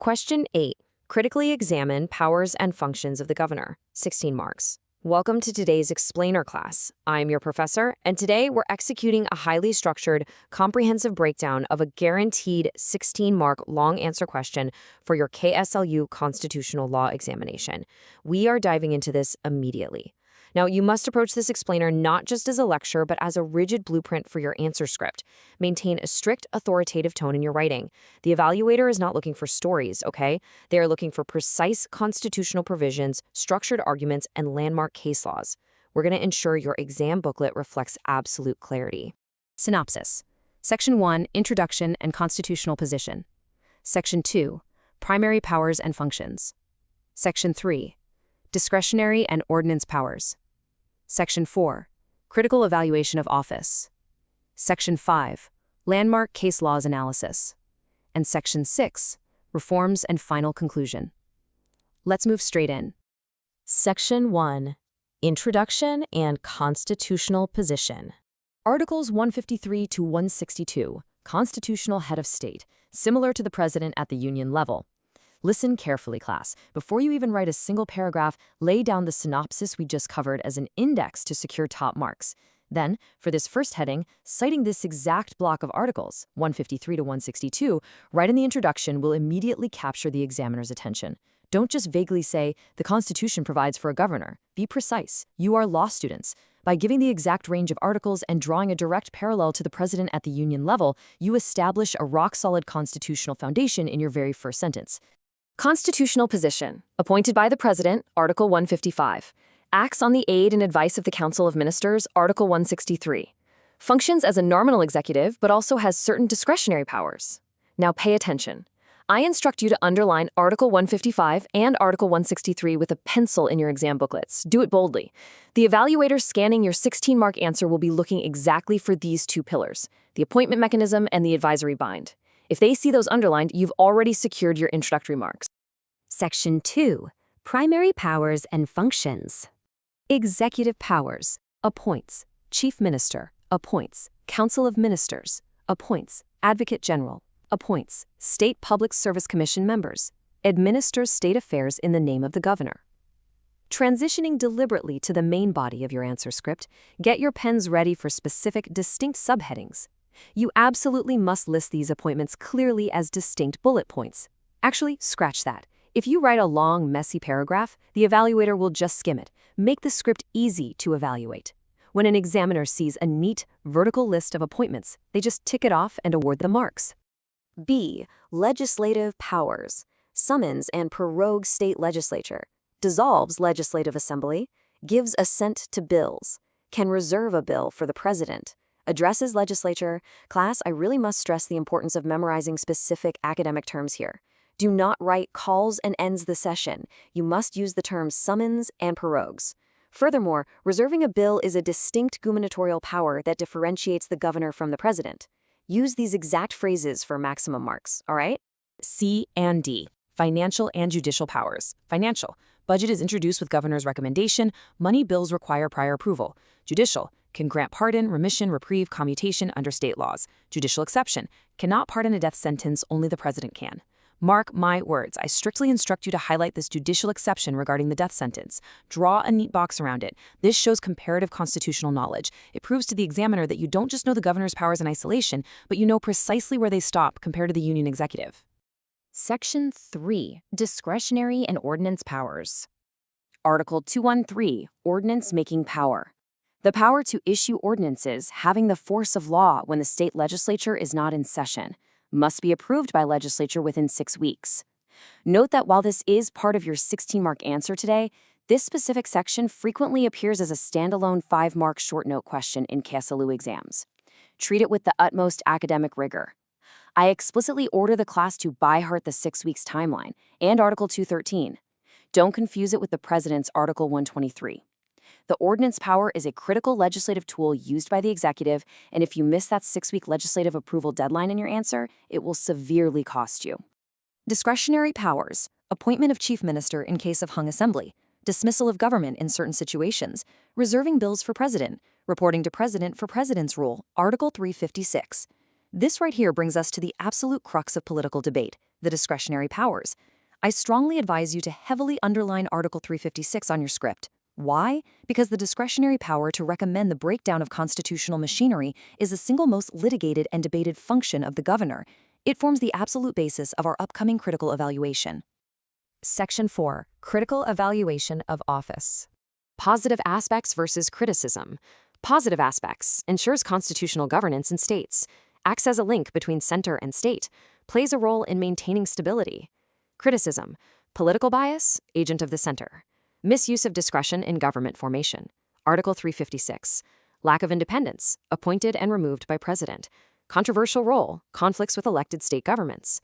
Question 8. Critically examine powers and functions of the governor. 16 marks. Welcome to today's explainer class. I'm your professor, and today we're executing a highly structured, comprehensive breakdown of a guaranteed 16-mark long answer question for your KSLU constitutional law examination. We are diving into this immediately. Now, you must approach this explainer not just as a lecture, but as a rigid blueprint for your answer script. Maintain a strict, authoritative tone in your writing. The evaluator is not looking for stories, okay? They are looking for precise constitutional provisions, structured arguments, and landmark case laws. We're going to ensure your exam booklet reflects absolute clarity. Synopsis. Section 1, Introduction and Constitutional Position. Section 2, Primary Powers and Functions. Section 3, Discretionary and Ordinance Powers. Section 4, Critical Evaluation of Office. Section 5, Landmark Case Laws Analysis. And Section 6, Reforms and Final Conclusion. Let's move straight in. Section 1, Introduction and Constitutional Position. Articles 153 to 162, Constitutional Head of State, similar to the President at the Union level. Listen carefully, class. Before you even write a single paragraph, lay down the synopsis we just covered as an index to secure top marks. Then, for this first heading, citing this exact block of articles, 153 to 162, write in the introduction will immediately capture the examiner's attention. Don't just vaguely say, the Constitution provides for a governor. Be precise. You are law students. By giving the exact range of articles and drawing a direct parallel to the President at the Union level, you establish a rock-solid constitutional foundation in your very first sentence. Constitutional position. Appointed by the President, Article 155. Acts on the aid and advice of the Council of Ministers, Article 163. Functions as a nominal executive, but also has certain discretionary powers. Now pay attention. I instruct you to underline Article 155 and Article 163 with a pencil in your exam booklets. Do it boldly. The evaluator scanning your 16-mark answer will be looking exactly for these two pillars, the appointment mechanism and the advisory bind. If they see those underlined, you've already secured your introductory marks. Section 2, Primary Powers and Functions. Executive powers. Appoints. Chief Minister. Appoints. Council of Ministers. Appoints. Advocate General. Appoints. State Public Service Commission members. Administers state affairs in the name of the governor. Transitioning deliberately to the main body of your answer script, get your pens ready for specific, distinct subheadings. You absolutely must list these appointments clearly as distinct bullet points. Actually, scratch that. If you write a long, messy paragraph, the evaluator will just skim it. Make the script easy to evaluate. When an examiner sees a neat, vertical list of appointments, they just tick it off and award the marks. B. Legislative powers. Summons and prorogues state legislature. Dissolves legislative assembly. Gives assent to bills. Can reserve a bill for the president. Addresses legislature. Class, I really must stress the importance of memorizing specific academic terms here. Do not write calls and ends the session. You must use the terms summons and prorogues. Furthermore, reserving a bill is a distinct gubernatorial power that differentiates the governor from the president. Use these exact phrases for maximum marks, all right? C and D. Financial and judicial powers. Financial. Budget is introduced with governor's recommendation. Money bills require prior approval. Judicial. Can grant pardon, remission, reprieve, commutation under state laws. Judicial exception. Cannot pardon a death sentence, only the president can. Mark my words. I strictly instruct you to highlight this judicial exception regarding the death sentence. Draw a neat box around it. This shows comparative constitutional knowledge. It proves to the examiner that you don't just know the governor's powers in isolation, but you know precisely where they stop compared to the union executive. Section 3, Discretionary and Ordinance Powers. Article 213, Ordinance Making Power. The power to issue ordinances having the force of law when the state legislature is not in session. Must be approved by legislature within 6 weeks. Note that while this is part of your 16-mark answer today, this specific section frequently appears as a standalone 5-mark short note question in KSLU exams. Treat it with the utmost academic rigor. I explicitly order the class to by heart the 6 weeks timeline and Article 213. Don't confuse it with the President's Article 123. The ordinance power is a critical legislative tool used by the executive, and if you miss that 6-week legislative approval deadline in your answer, it will severely cost you. Discretionary powers. Appointment of chief minister in case of hung assembly. Dismissal of government in certain situations. Reserving bills for president. Reporting to president for president's rule. Article 356. This right here brings us to the absolute crux of political debate, the discretionary powers. I strongly advise you to heavily underline Article 356 on your script. Why? Because the discretionary power to recommend the breakdown of constitutional machinery is the single most litigated and debated function of the governor. It forms the absolute basis of our upcoming critical evaluation. Section 4. Critical evaluation of office. Positive aspects versus criticism. Positive aspects: ensures constitutional governance in states, acts as a link between center and state, plays a role in maintaining stability. Criticism: political bias, agent of the center. Misuse of discretion in government formation. Article 356. Lack of independence, appointed and removed by president. Controversial role, conflicts with elected state governments.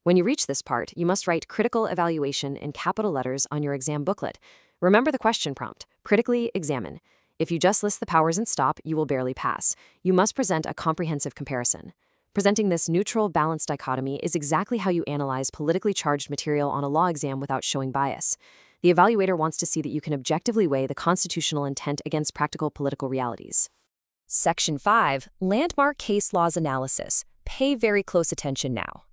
When you reach this part, you must write critical evaluation in capital letters on your exam booklet. Remember the question prompt: critically examine. If you just list the powers and stop, you will barely pass. You must present a comprehensive comparison. Presenting this neutral, balanced dichotomy is exactly how you analyze politically charged material on a law exam without showing bias. The evaluator wants to see that you can objectively weigh the constitutional intent against practical political realities. Section 5. Landmark Case Laws Analysis. Pay very close attention now.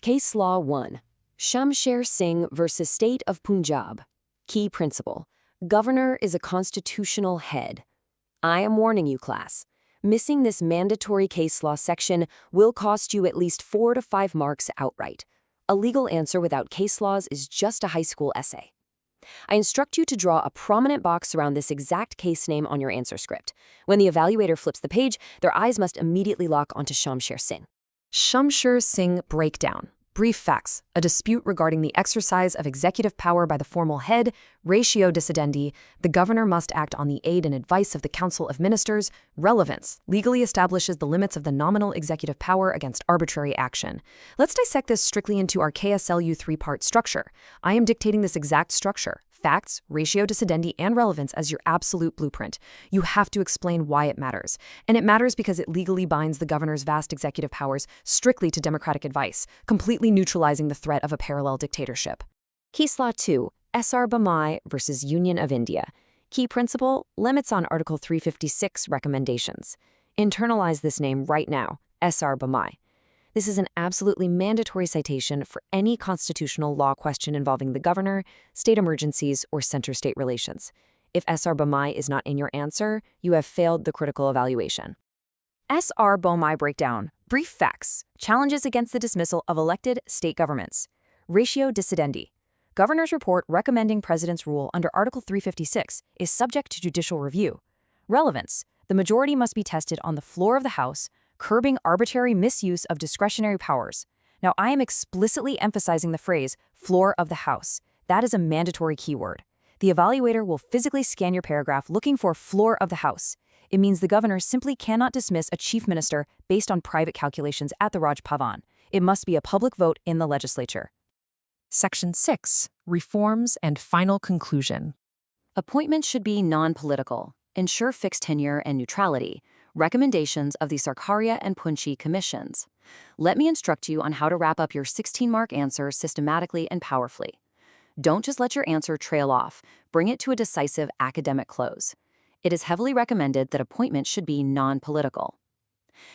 Case Law 1. Shamsher Singh versus State of Punjab. Key principle: Governor is a constitutional head. I am warning you, class. Missing this mandatory case law section will cost you at least 4 to 5 marks outright. A legal answer without case laws is just a high school essay. I instruct you to draw a prominent box around this exact case name on your answer script. When the evaluator flips the page, their eyes must immediately lock onto Shamsher Singh. Shamsher Singh breakdown. Brief facts: a dispute regarding the exercise of executive power by the formal head, ratio decidendi, the governor must act on the aid and advice of the Council of Ministers. Relevance: legally establishes the limits of the nominal executive power against arbitrary action. Let's dissect this strictly into our KSLU 3-part structure. I am dictating this exact structure: facts, ratio decidendi, and relevance as your absolute blueprint. You have to explain why it matters. And it matters because it legally binds the governor's vast executive powers strictly to democratic advice, completely neutralizing the threat of a parallel dictatorship. Case Law 2. SR Bommai versus Union of India. Key principle: limits on Article 356 recommendations. Internalize this name right now: SR Bommai. This is an absolutely mandatory citation for any constitutional law question involving the governor, state emergencies, or center-state relations. If SR Bommai is not in your answer, you have failed the critical evaluation. SR Bommai breakdown. Brief facts: challenges against the dismissal of elected state governments. Ratio decidendi. Governor's report recommending president's rule under Article 356 is subject to judicial review. Relevance: the majority must be tested on the floor of the House, curbing arbitrary misuse of discretionary powers. Now, I am explicitly emphasizing the phrase floor of the House. That is a mandatory keyword. The evaluator will physically scan your paragraph looking for floor of the House. It means the governor simply cannot dismiss a chief minister based on private calculations at the Raj Bhavan. It must be a public vote in the legislature. Section 6. Reforms and Final Conclusion. Appointments should be non-political, ensure fixed tenure and neutrality. Recommendations of the Sarkaria and Punchi commissions. Let me instruct you on how to wrap up your 16-mark answer systematically and powerfully. Don't just let your answer trail off. Bring it to a decisive academic close. It is heavily recommended that appointments should be non-political.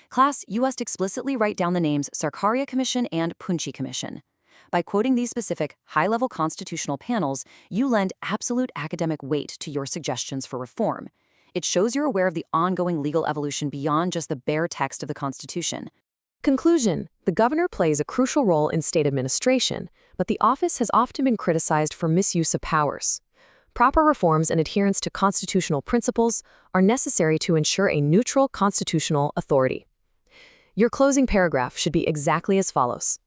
Class, you must explicitly write down the names Sarkaria Commission and Punchi Commission. By quoting these specific, high-level constitutional panels, you lend absolute academic weight to your suggestions for reform. It shows you're aware of the ongoing legal evolution beyond just the bare text of the Constitution. Conclusion: the governor plays a crucial role in state administration, but the office has often been criticized for misuse of powers. Proper reforms and adherence to constitutional principles are necessary to ensure a neutral constitutional authority. Your closing paragraph should be exactly as follows.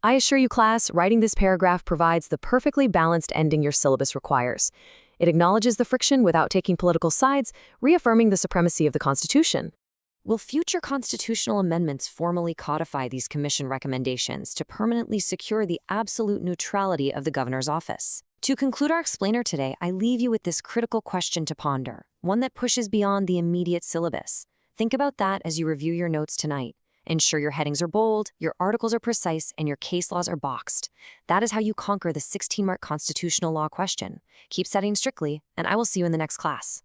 I assure you, class, writing this paragraph provides the perfectly balanced ending your syllabus requires. It acknowledges the friction without taking political sides, reaffirming the supremacy of the Constitution. Will future constitutional amendments formally codify these commission recommendations to permanently secure the absolute neutrality of the governor's office? To conclude our explainer today, I leave you with this critical question to ponder, one that pushes beyond the immediate syllabus. Think about that as you review your notes tonight. Ensure your headings are bold, your articles are precise, and your case laws are boxed. That is how you conquer the 16-mark constitutional law question. Keep studying strictly, and I will see you in the next class.